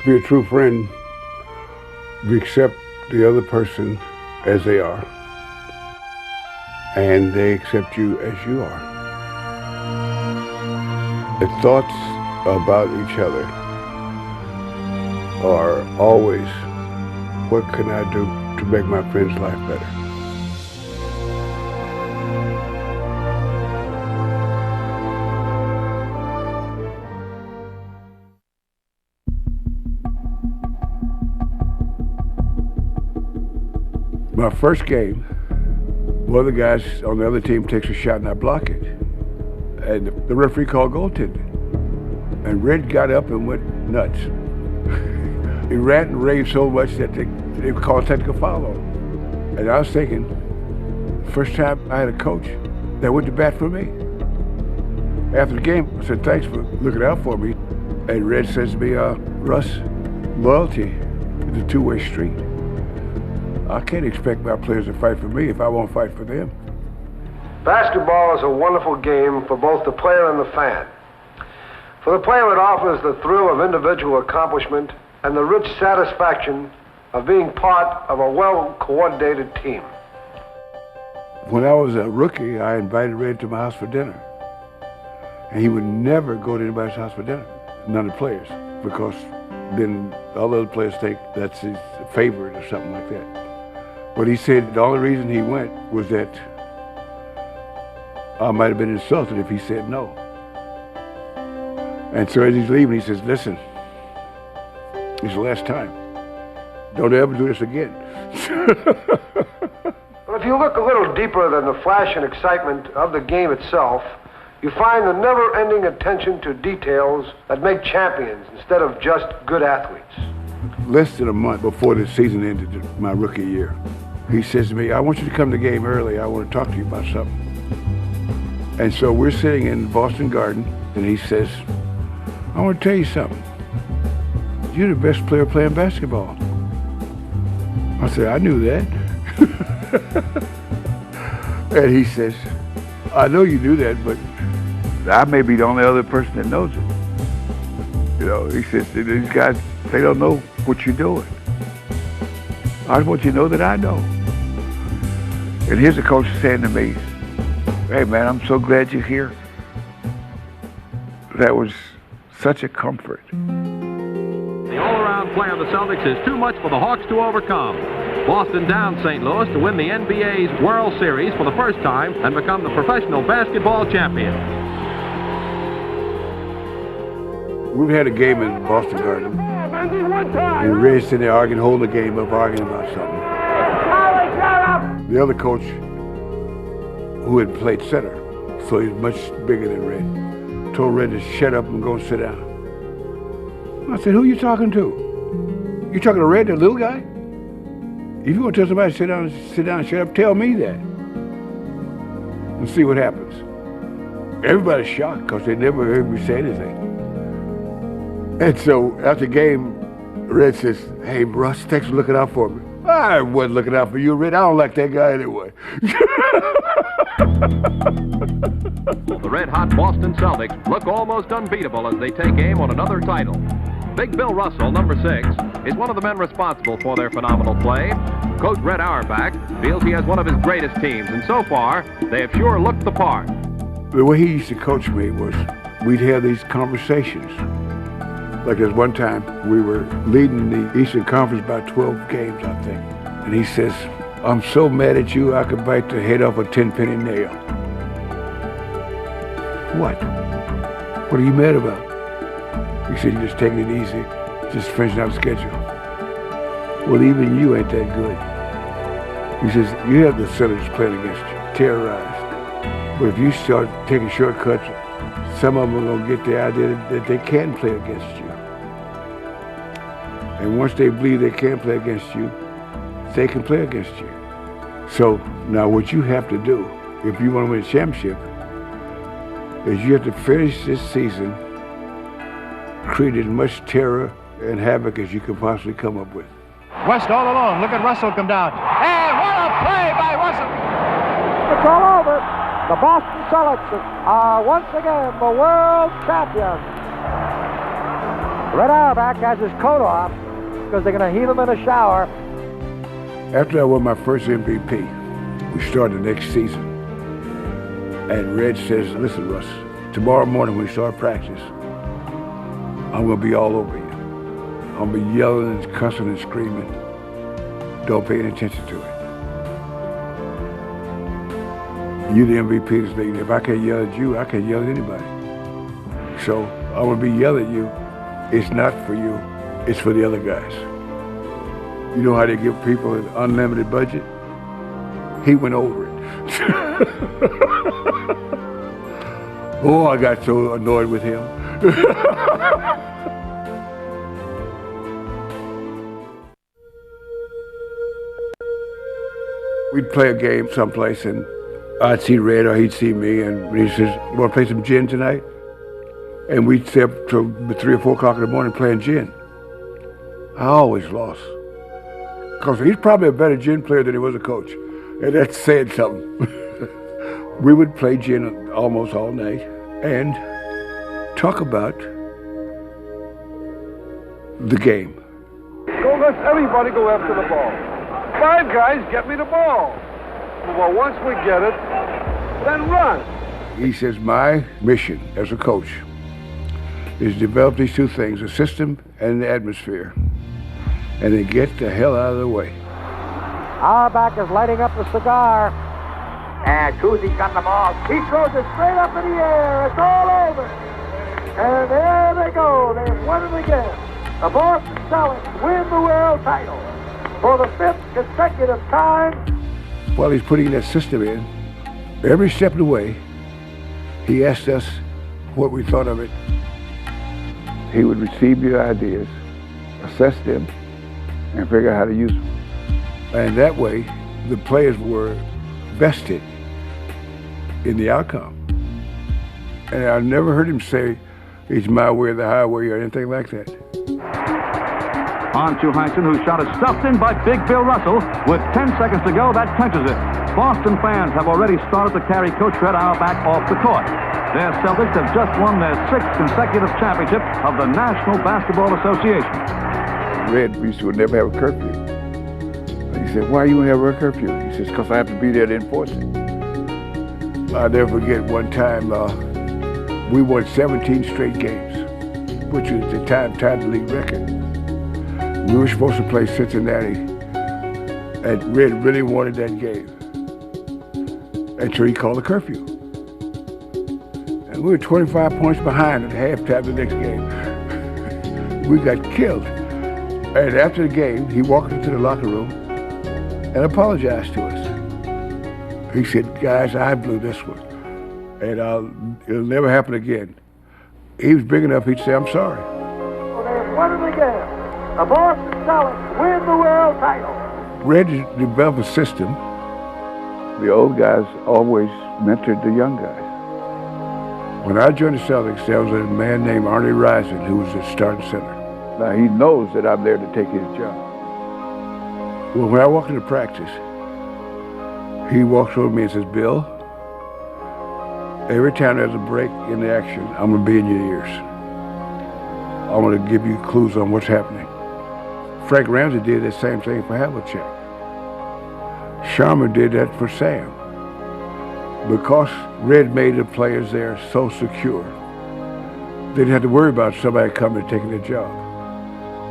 To be a true friend, you accept the other person as they are, and they accept you as you are. The thoughts about each other are always, what can I do to make my friend's life better? My first game, one of the guys on the other team takes a shot and I block it. And the referee called goaltending. And Red got up and went nuts. He ranted and raved so much that they called a technical foul on him. And I was thinking, first time I had a coach that went to bat for me. After the game, I said, thanks for looking out for me. And Red says to me, Russ, loyalty is a two-way street. I can't expect my players to fight for me if I won't fight for them. Basketball is a wonderful game for both the player and the fan. For the player, it offers the thrill of individual accomplishment and the rich satisfaction of being part of a well-coordinated team. When I was a rookie, I invited Red to my house for dinner. And he would never go to anybody's house for dinner, none of the players, because then all the other players think that's his favorite or something like that. But he said the only reason he went was that I might have been insulted if he said no. And so as he's leaving, he says, listen, it's the last time. Don't ever do this again. But if you look a little deeper than the flash and excitement of the game itself, you find the never-ending attention to details that make champions instead of just good athletes. Less than a month before the season ended, my rookie year, he says to me, I want you to come to the game early. I want to talk to you about something. And so we're sitting in Boston Garden, and he says, I want to tell you something. You're the best player playing basketball. I said, I knew that. And he says, I know you knew that, but I may be the only other person that knows it. You know, he says, these guys, they don't know what you're doing. I just want you to know that I know. And here's the coach saying to me, hey man, I'm so glad you're here. That was such a comfort. The all-around play of the Celtics is too much for the Hawks to overcome. Boston downs St. Louis to win the NBA's World Series for the first time and become the professional basketball champion. We've had a game in Boston Garden, and Red's sitting there arguing, holding the game up, arguing about something. The other coach, who had played center, so he's much bigger than Red, told Red to shut up and go sit down. I said, who are you talking to? You talking to Red, the little guy? If you want to tell somebody to sit down and shut up, tell me that. And see what happens. Everybody's shocked because they never heard me say anything. And so after the game, Red says, hey, Russ, thanks for looking out for me. I wasn't looking out for you, Red. I don't like that guy anyway. The red-hot Boston Celtics look almost unbeatable as they take aim on another title. Big Bill Russell, number 6, is one of the men responsible for their phenomenal play. Coach Red Auerbach feels he has one of his greatest teams, and so far, they have sure looked the part. The way he used to coach me was we'd have these conversations. Like there's one time we were leading the Eastern Conference by 12 games, I think. And he says, I'm so mad at you, I could bite the head off a 10-penny nail. What? What are you mad about? He said, you're just taking it easy, just finishing out the schedule. Well, even you ain't that good. He says, you have the Senators playing against you, terrorized. But if you start taking shortcuts, some of them are going to get the idea that they can play against you. And once they believe they can play against you, they can play against you. So now what you have to do, if you want to win a championship, is you have to finish this season, create as much terror and havoc as you can possibly come up with. West all alone. Look at Russell come down. And what a play by Russell! It's all over. The Boston Celtics are once again the world champions. Red Auerbach has his coat off because they're going to heat him in a shower. After I won my first MVP, we started the next season. And Red says, listen, Russ, tomorrow morning when we start practice, I'm going to be all over you. I'm going to be yelling and cussing and screaming. Don't pay any attention to it. You're the MVP of this league. If I can't yell at you, I can't yell at anybody. So I'm going to be yelling at you. It's not for you. It's for the other guys. You know how they give people an unlimited budget? He went over it. Oh, I got so annoyed with him. We'd play a game someplace and I'd see Red or he'd see me and he says, you want to play some gin tonight? And we'd stay up till 3 or 4 o'clock in the morning playing gin. I always lost. Because he's probably a better gin player than he was a coach. And that's saying something. We would play gin almost all night and talk about the game. Go let everybody go after the ball. 5 guys get me the ball. Well, once we get it, then run. He says, my mission as a coach is to develop these 2 things, the system and the atmosphere, and then get the hell out of the way. Auerbach is lighting up the cigar. And Cousy got the ball. He throws it straight up in the air. It's all over. And there they go. They've won it again. The Boston Celtics win the world title for the 5th consecutive time. While he's putting that system in, every step of the way, he asked us what we thought of it. He would receive your ideas, assess them, and figure out how to use them. And that way, the players were vested in the outcome. And I never heard him say, it's my way or the highway or anything like that. On to Heinsohn, whose shot is stuffed in by Big Bill Russell. With 10 seconds to go, that clinches it. Boston fans have already started to carry Coach Red Auerbach off the court. Their Celtics have just won their 6th consecutive championship of the National Basketball Association. Red used to never have a curfew. He said, why you have a curfew? He says, because I have to be there to enforce it. I'll never forget one time, we won 17 straight games, which was the tied the league record. We were supposed to play Cincinnati, and Red really wanted that game. And so he called a curfew. And we were 25 points behind at halftime the next game. We got killed. And after the game, he walked into the locker room and apologized to us. He said, guys, I blew this one, and it'll never happen again. He was big enough, he'd say, I'm sorry. Well, they've won it again. The Boston Celtics win the world title. Red developed a system. The old guys always mentored the young guys. When I joined the Celtics, there was a man named Arnie Rison who was the starting center. Now, he knows that I'm there to take his job. Well, when I walk into practice, he walks over to me and says, Bill, every time there's a break in the action, I'm going to be in your ears. I'm going to give you clues on what's happening. Frank Ramsey did the same thing for Havlicek. Sharma did that for Sam. Because Red made the players there so secure, they didn't have to worry about somebody coming and taking their job.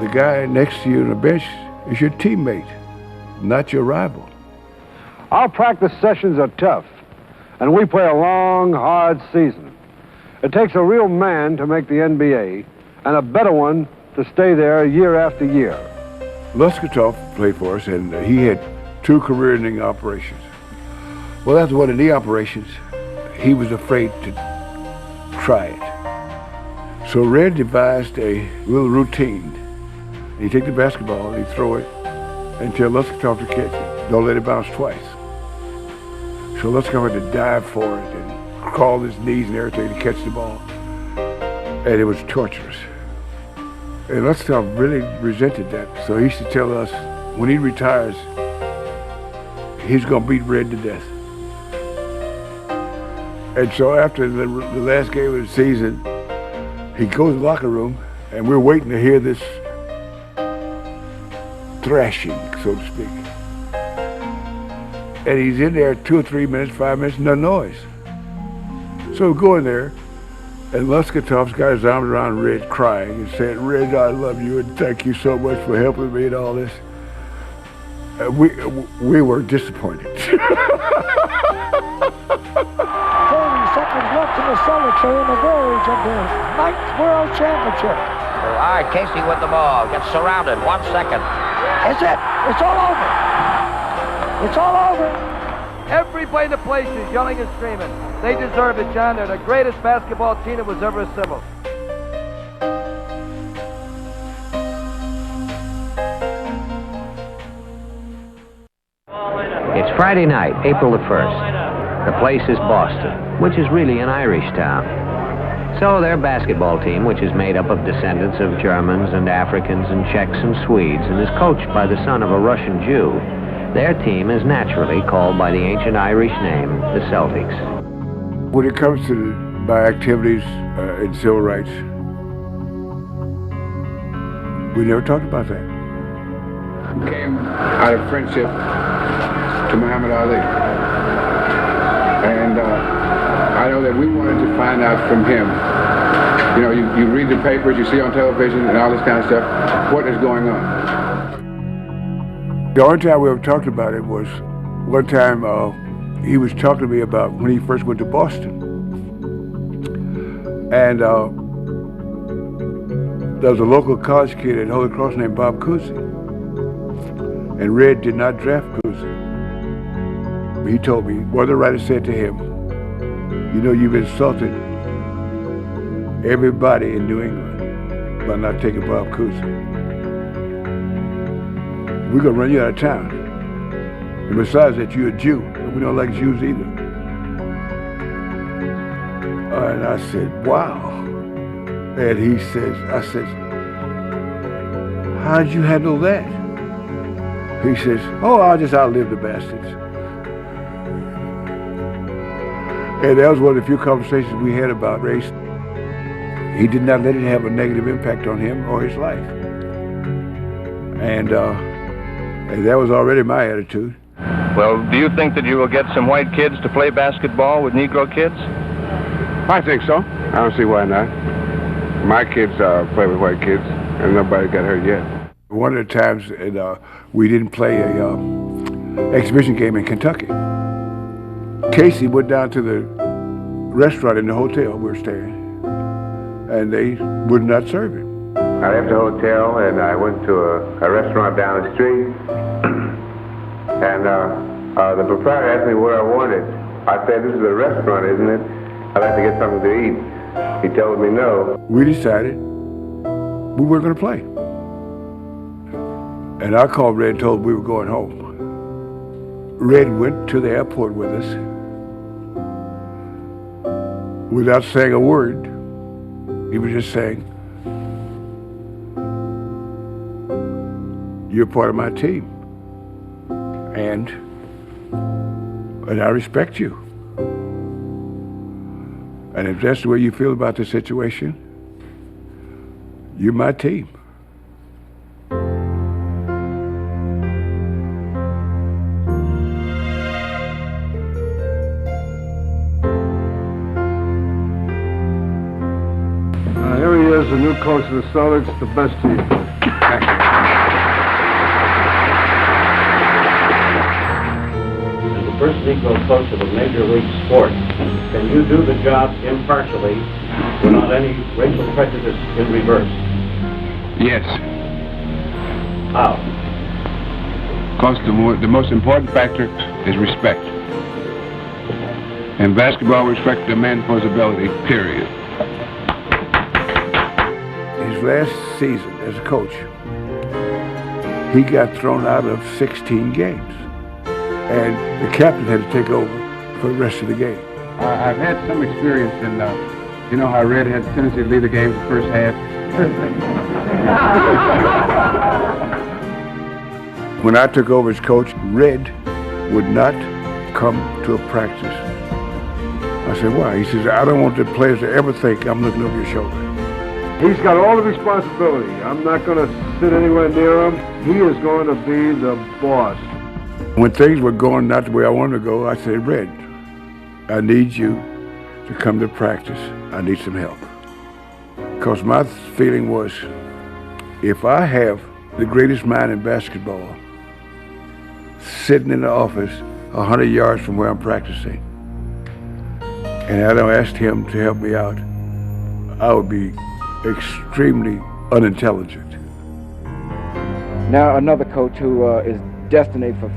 The guy next to you on the bench is your teammate, not your rival. Our practice sessions are tough, and we play a long, hard season. It takes a real man to make the NBA, and a better one to stay there year after year. Luskatov played for us, and he had 2 career-ending operations. Well, after one of the knee operations, he was afraid to try it. So Red devised a little routine. He'd take the basketball, he'd throw it, and tell Luskatov to catch it. Don't let it bounce twice. So Luskatov had to dive for it and crawl his knees and everything to catch the ball. And it was torturous. And Luskatov really resented that. So he used to tell us, when he retires, he's going to beat Red to death. And so after the last game of the season, he goes to the locker room And we're waiting to hear this thrashing, so to speak. And he's in there 2 or 3 minutes, 5 minutes, no noise. So we go in there, and Muscatov's got his arms around Red, crying and saying, "Red, I love you and thank you so much for helping me and all this." We were disappointed. 30 seconds left in the Celtics are on the verge of their 9th World Championship. All right, Casey with the ball. Gets surrounded. 1 second. That's it. It's all over. It's all over. Everybody in the place is yelling and screaming. They deserve it, John. They're the greatest basketball team that was ever assembled. It's Friday night, April the 1st. The place is Boston, which is really an Irish town. So their basketball team, which is made up of descendants of Germans and Africans and Czechs and Swedes and is coached by the son of a Russian Jew, their team is naturally called by the ancient Irish name, the Celtics. When it comes to my activities in civil rights, we never talked about that. Came out of friendship to Muhammad Ali. And I know that we wanted to find out from him. You know, you read the papers, you see on television and all this kind of stuff, what is going on. The only time we ever talked about it was one time he was talking to me about when he first went to Boston. And there was a local college kid at Holy Cross named Bob Cousy. And Red did not draft Cousy. He told me, one of the writers said to him, "You know, you've insulted everybody in New England by not taking Bob Cousy. We're gonna run you out of town. And besides that, you're a Jew, and we don't like Jews either." And I said, "Wow." And he says, I said, "How'd you handle that?" He says, "Oh, I'll just outlive the bastards." And that was one of the few conversations we had about race. He did not let it have a negative impact on him or his life. And that was already my attitude. Well, do you think that you will get some white kids to play basketball with Negro kids? I think so. I don't see why not. My kids play with white kids, and nobody got hurt yet. One of the times we didn't play a exhibition game in Kentucky. Casey went down to the restaurant in the hotel we were staying, and they would not serve him. I left the hotel and I went to a restaurant down the street, and the proprietor asked me what I wanted. I said, "This is a restaurant, isn't it? I'd like to get something to eat." He told me no. We decided we weren't going to play. And I called Red and told him we were going home. Red went to the airport with us without saying a word. He was just saying, "You're part of my team, and I respect you. And if that's the way you feel about the situation, you're my team." Here he is, the new coach of the Celtics, the best team. As the first Negro coach of a major league sport, can you do the job impartially without any racial prejudice in reverse? Yes. How? Because the most important factor is respect. And basketball respect demands for his ability, period. His last season as a coach, he got thrown out of 16 games. And the captain had to take over for the rest of the game. I've had some experience in, you know how Red had a tendency to lead the game the first half? When I took over as coach, Red would not come to a practice. I said, "Why?" He says, "I don't want the players to ever think I'm looking over your shoulder." He's got all the responsibility. I'm not going to sit anywhere near him. He is going to be the boss. When things were going not the way I wanted to go, I said, Red, I need you to come to practice. I need some help. Because my feeling was, if I have the greatest mind in basketball sitting in the office 100 yards from where I'm practicing, and I don't ask him to help me out, I would be extremely unintelligent. Now another coach who is destined for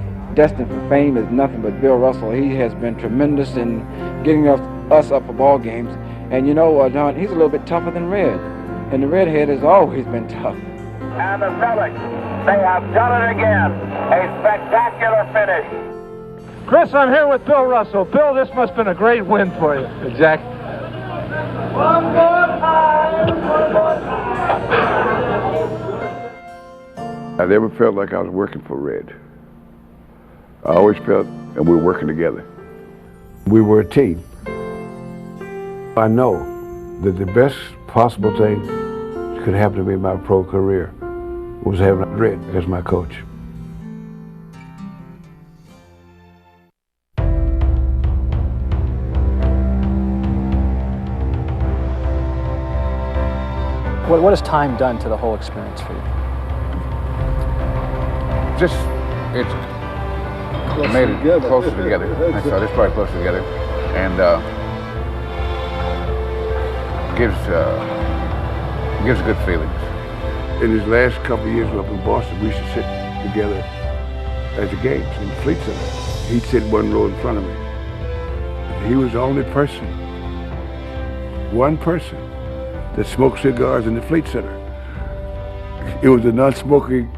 fame is nothing but Bill Russell. He has been tremendous in getting us up for ball games. And you know, Don, he's a little bit tougher than Red. And the redhead has always been tough. And the Celtics, they have done it again. A spectacular finish. Chris, I'm here with Bill Russell. Bill, this must have been a great win for you. Exactly. One more time. One more time. I never felt like I was working for Red. I always felt that we were working together. We were a team. I know that the best possible thing that could happen to me in my pro career was having Red as my coach. What has time done to the whole experience for you? It's made it closer together. I saw this part closer together, and gives good feelings. In his last couple of years up in Boston, we used to sit together at the games in the Fleet Center. He'd sit one row in front of me. He was the only person, one person, that smoked cigars in the Fleet Center. It was a non-smoking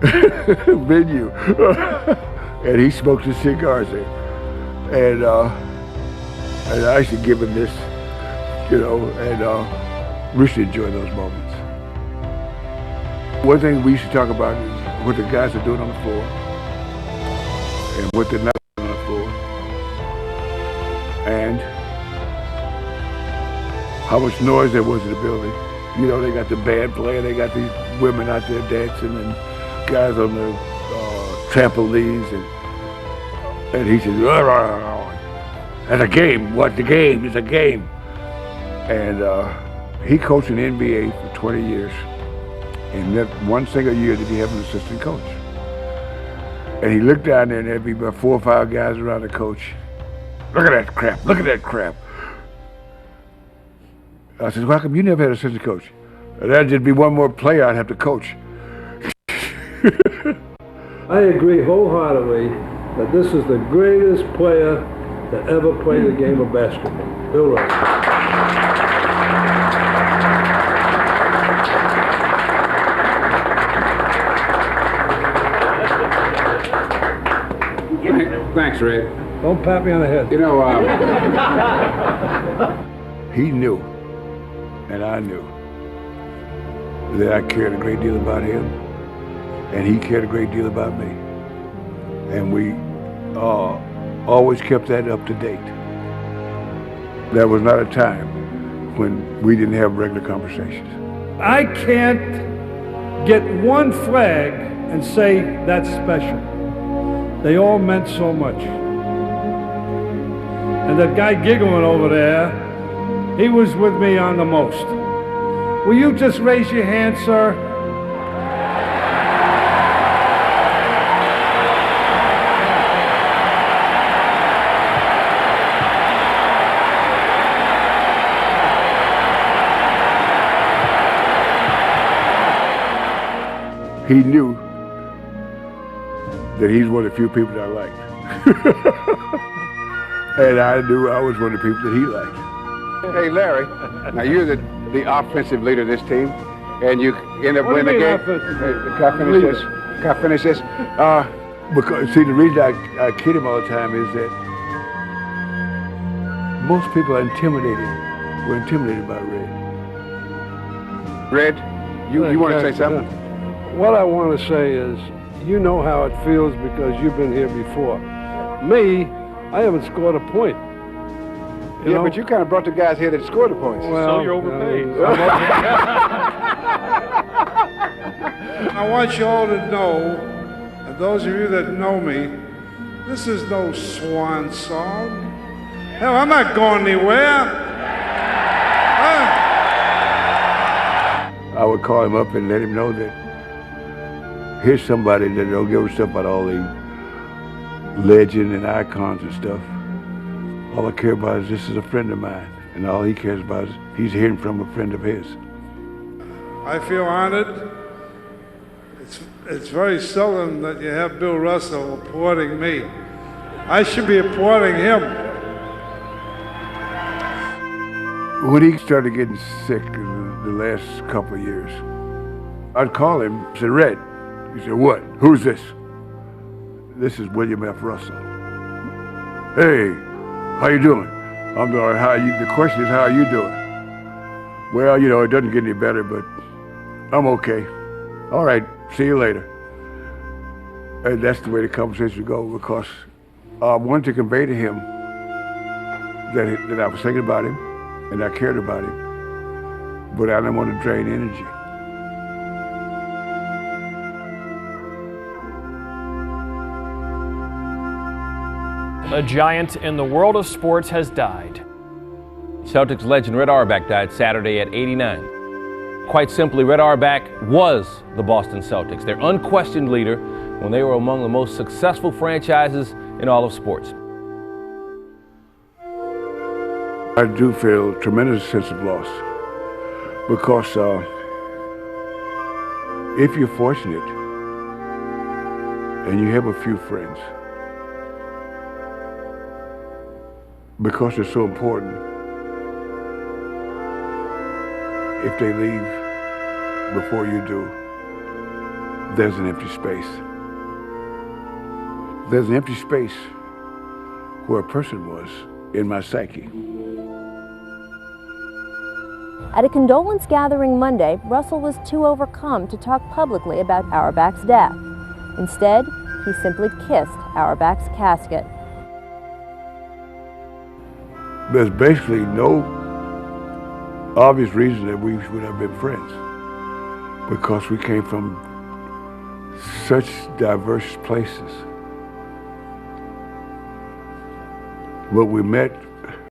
venue, and he smoked his cigars there. And I used to give him this, you know, and we used to enjoy those moments. One thing we used to talk about is what the guys are doing on the floor and what they're not doing on the floor, and how much noise there was in the building. You know, they got the band playing, they got these women out there dancing and guys on the trampolines, and he said, "That's a game. What the game? It's a game." And he coached in the NBA for 20 years, and not one single year did he have an assistant coach. And he looked down there, and there'd be about 4 or 5 guys around the coach. Look at that crap! Look at that crap! I said, "Well, how come you never had an assistant coach?" That'd just be one more player I'd have to coach. I agree wholeheartedly that this is the greatest player that ever played the game of basketball. Bill Russell. Thanks, Red. Don't pat me on the head. You know, He knew, and I knew, that I cared a great deal about him, and he cared a great deal about me. And we always kept that up to date. There was not a time when we didn't have regular conversations. I can't get one flag and say that's special. They all meant so much. And that guy giggling over there, he was with me on the most. Will you just raise your hand, sir? He knew that he's one of the few people that I liked. And I knew I was one of the people that he liked. hey, Larry, now you're the offensive leader of this team, and you end up winning the game. Can I finish this? Because, see, the reason I kid him all the time is that most people are were intimidated by Red. Red, you want to say something? What I want to say is, you know how it feels because you've been here before. Me, I haven't scored a point. You know? But you kind of brought the guys here that scored the points. Well, So you're overpaid. I want you all to know, and those of you that know me, this is no swan song. Hell, I'm not going anywhere. I would call him up and let him know that here's somebody that don't give a stuff about all the legend and icons and stuff. All I care about is this is a friend of mine, and all he cares about is he's hearing from a friend of his. I feel honored. It's very seldom that you have Bill Russell applauding me. I should be applauding him. When he started getting sick in the last couple of years, I'd call him, I said, Red. He said, what? Who's this? This is William F. Russell. Hey, how you doing? I'm doing all right. The question is, how are you doing? Well, you know, it doesn't get any better, but I'm okay. All right, see you later. And that's the way the conversation go, because I wanted to convey to him that I was thinking about him and I cared about him, but I didn't want to drain energy. A giant in the world of sports has died. Celtics legend Red Auerbach died Saturday at 89. Quite simply, Red Auerbach was the Boston Celtics, their unquestioned leader when they were among the most successful franchises in all of sports. I do feel a tremendous sense of loss because if you're fortunate and you have a few friends, because they're so important, if they leave before you do, there's an empty space. There's an empty space where a person was in my psyche. At a condolence gathering Monday, Russell was too overcome to talk publicly about Auerbach's death. Instead, he simply kissed Auerbach's casket. There's basically no obvious reason that we would have been friends, because we came from such diverse places. But we met